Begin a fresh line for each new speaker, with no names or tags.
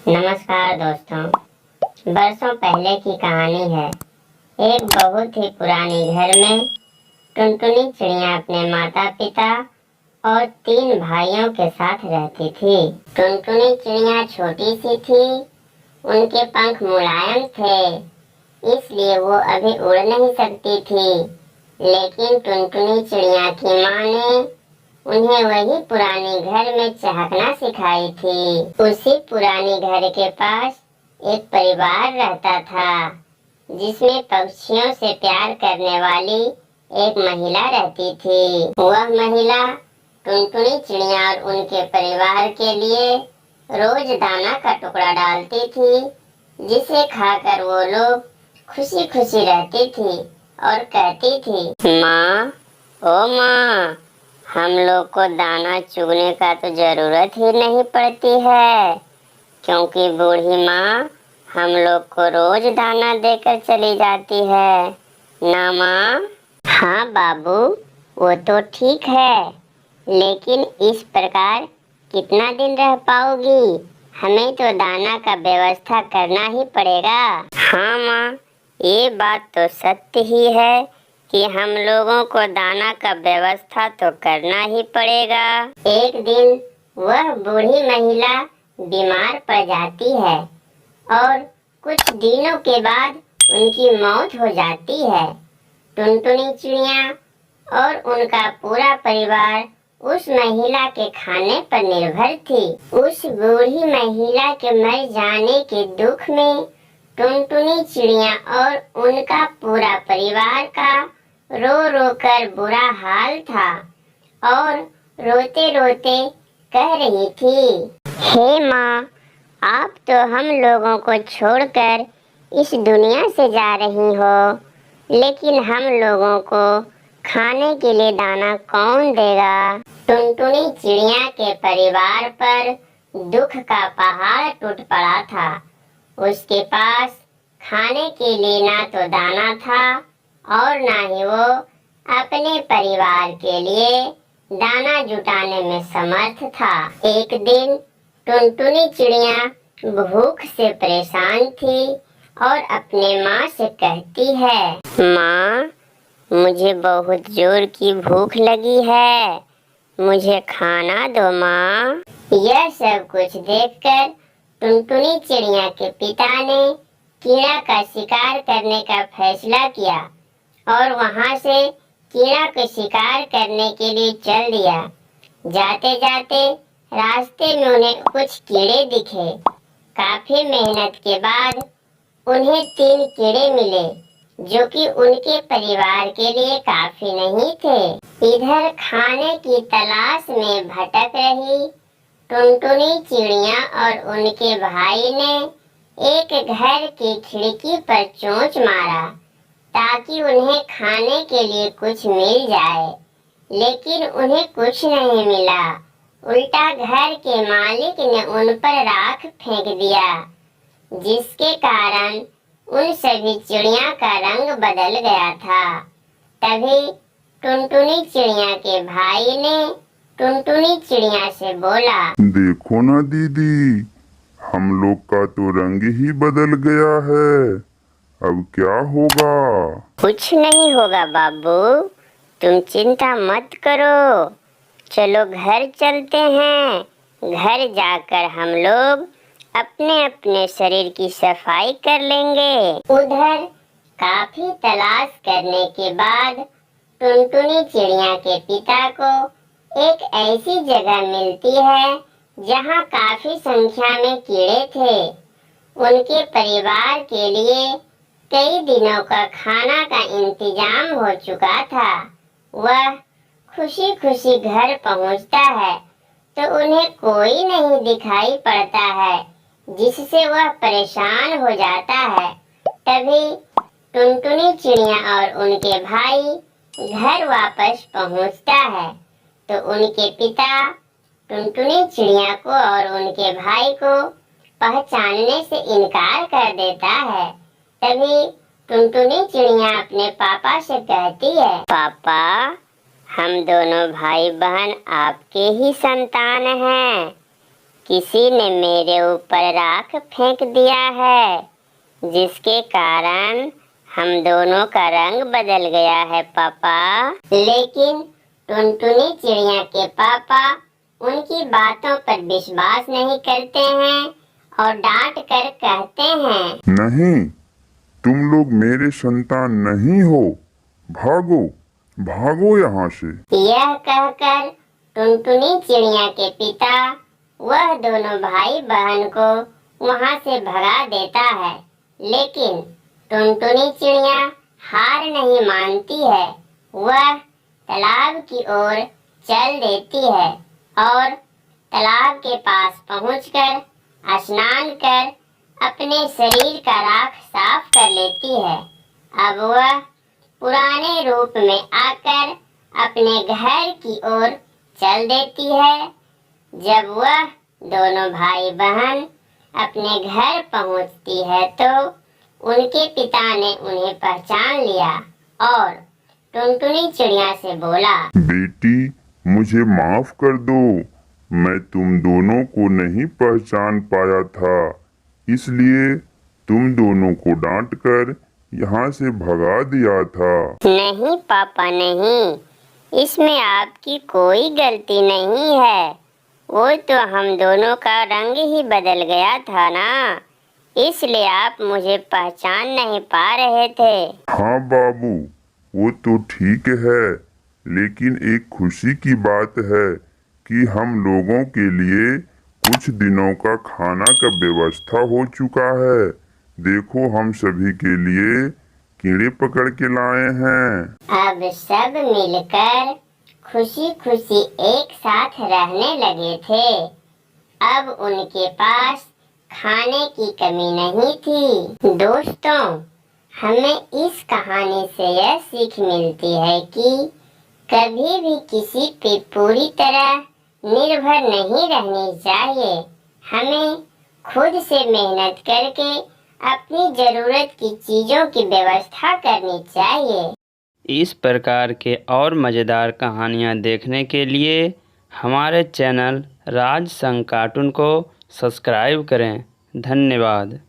नमस्कार दोस्तों। बरसों पहले की कहानी है। एक बहुत ही पुराने घर में टुनटुनी चिड़िया अपने माता पिता और 3 भाइयों के साथ रहती थी। टुनटुनी चिड़िया छोटी सी थी, उनके पंख मुलायम थे, इसलिए वो अभी उड़ नहीं सकती थी। लेकिन टुनटुनी चिड़िया की माँ ने उन्हें वही पुराने घर में चहकना सिखाई थी। उसी पुराने घर के पास एक परिवार रहता था, जिसमें पक्षियों से प्यार करने वाली एक महिला रहती थी। वह महिला टुनटुनी चिड़िया और उनके परिवार के लिए रोज दाना का टुकड़ा डालती थी, जिसे खाकर वो लोग खुशी खुशी रहती थी और कहती थी, माँ, ओ माँ, हम लोग को दाना चुगने का तो जरूरत ही नहीं पड़ती है, क्योंकि बूढ़ी माँ हम लोग को रोज दाना देकर चली जाती है ना माँ। हाँ बाबू, वो तो ठीक है, लेकिन इस प्रकार कितना दिन रह पाओगी? हमें तो दाना का व्यवस्था करना ही पड़ेगा। हाँ माँ, ये बात तो सत्य ही है कि हम लोगों को दाना का व्यवस्था तो करना ही पड़ेगा। एक दिन वह बूढ़ी महिला बीमार पड़ जाती है और कुछ दिनों के बाद उनकी मौत हो जाती है। टुनटुनी चिड़िया और उनका पूरा परिवार उस महिला के खाने पर निर्भर थी। उस बूढ़ी महिला के मर जाने के दुख में टुनटुनी चिड़िया और उनका पूरा परिवार का रो रो कर बुरा हाल था और रोते रोते कह रही थी, हे माँ, आप तो हम लोगों को छोड़कर इस दुनिया से जा रही हो, लेकिन हम लोगों को खाने के लिए दाना कौन देगा? टुनटुनी चिड़िया के परिवार पर दुख का पहाड़ टूट पड़ा था। उसके पास खाने के लिए ना तो दाना था और ना ही वो अपने परिवार के लिए दाना जुटाने में समर्थ था। एक दिन टुनटुनी चिड़िया भूख से परेशान थी और अपने माँ से कहती है, माँ, मुझे बहुत जोर की भूख लगी है, मुझे खाना दो माँ। यह सब कुछ देखकर टुनटुनी चिड़िया के पिता ने कीड़ा का शिकार करने का फैसला किया और वहां से कीड़ा को शिकार करने के लिए चल दिया। जाते जाते रास्ते में उन्हें कुछ कीड़े दिखे। काफी मेहनत के बाद उन्हें 3 कीड़े मिले, जो कि उनके परिवार के लिए काफी नहीं थे। इधर खाने की तलाश में भटक रही टुनटुनी चिड़िया और उनके भाई ने एक घर की खिड़की पर चोंच मारा ताकि उन्हें खाने के लिए कुछ मिल जाए, लेकिन उन्हें कुछ नहीं मिला। उल्टा घर के मालिक ने उन पर राख फेंक दिया, जिसके कारण उन सभी चिड़िया का रंग बदल गया था। तभी टुनटुनी चिड़िया के भाई ने टुनटुनी चिड़िया से बोला,
देखो ना दीदी, हम लोग का तो रंग ही बदल गया है, अब क्या होगा?
कुछ नहीं होगा बाबू, तुम चिंता मत करो, चलो घर चलते हैं। घर जाकर हम लोग अपने अपने शरीर की सफाई कर लेंगे। उधर काफी तलाश करने के बाद टुनटुनी चिड़िया के पिता को एक ऐसी जगह मिलती है जहाँ काफी संख्या में कीड़े थे। उनके परिवार के लिए कई दिनों का खाना का इंतजाम हो चुका था। वह खुशी खुशी घर पहुंचता है तो उन्हें कोई नहीं दिखाई पड़ता है, जिससे वह परेशान हो जाता है। तभी टुनटुनी चिड़िया और उनके भाई घर वापस पहुंचता है तो उनके पिता टुनटुनी चिड़िया को और उनके भाई को पहचानने से इनकार कर देता है। तभी टुनटुनी चिड़िया अपने पापा से कहती है, पापा, हम दोनों भाई बहन आपके ही संतान हैं, किसी ने मेरे ऊपर राख फेंक दिया है, जिसके कारण हम दोनों का रंग बदल गया है पापा। लेकिन टुनटुनी चिड़िया के पापा उनकी बातों पर विश्वास नहीं करते हैं और डांट कर कहते हैं,
नहीं, तुम लोग मेरे संतान नहीं हो, भागो भागो यहाँ से।
यह कहकर टुनटुनी चिड़िया के पिता वह दोनों भाई बहन को वहाँ से भगा देता है। लेकिन टुनटुनी चिड़िया हार नहीं मानती है। वह तालाब की ओर चल देती है और तालाब के पास पहुंचकर स्नान कर अपने शरीर का राख साफ कर लेती है। अब वह पुराने रूप में आकर अपने घर की ओर चल देती है। जब वह दोनों भाई बहन अपने घर पहुंचती है तो उनके पिता ने उन्हें पहचान लिया और टुनटुनी चिड़िया से बोला,
बेटी मुझे माफ कर दो, मैं तुम दोनों को नहीं पहचान पाया था, इसलिए तुम दोनों को डांटकर यहाँ से भगा दिया था।
नहीं पापा नहीं, इसमें आपकी कोई गलती नहीं है। वो तो हम दोनों का रंग ही बदल गया था ना, इसलिए आप मुझे पहचान नहीं पा रहे थे।
हाँ बाबू, वो तो ठीक है, लेकिन एक खुशी की बात है कि हम लोगों के लिए कुछ दिनों का खाना का व्यवस्था हो चुका है। देखो हम सभी के लिए कीड़े पकड़ के लाए हैं।
अब सब मिलकर खुशी खुशी एक साथ रहने लगे थे। अब उनके पास खाने की कमी नहीं थी। दोस्तों, हमें इस कहानी से यह सीख मिलती है कि कभी भी किसी पे पूरी तरह निर्भर नहीं रहनी चाहिए। हमें खुद से मेहनत करके अपनी जरूरत की चीजों की व्यवस्था करनी चाहिए।
इस प्रकार के और मज़ेदार कहानियाँ देखने के लिए हमारे चैनल राज संग कार्टून को सब्सक्राइब करें। धन्यवाद।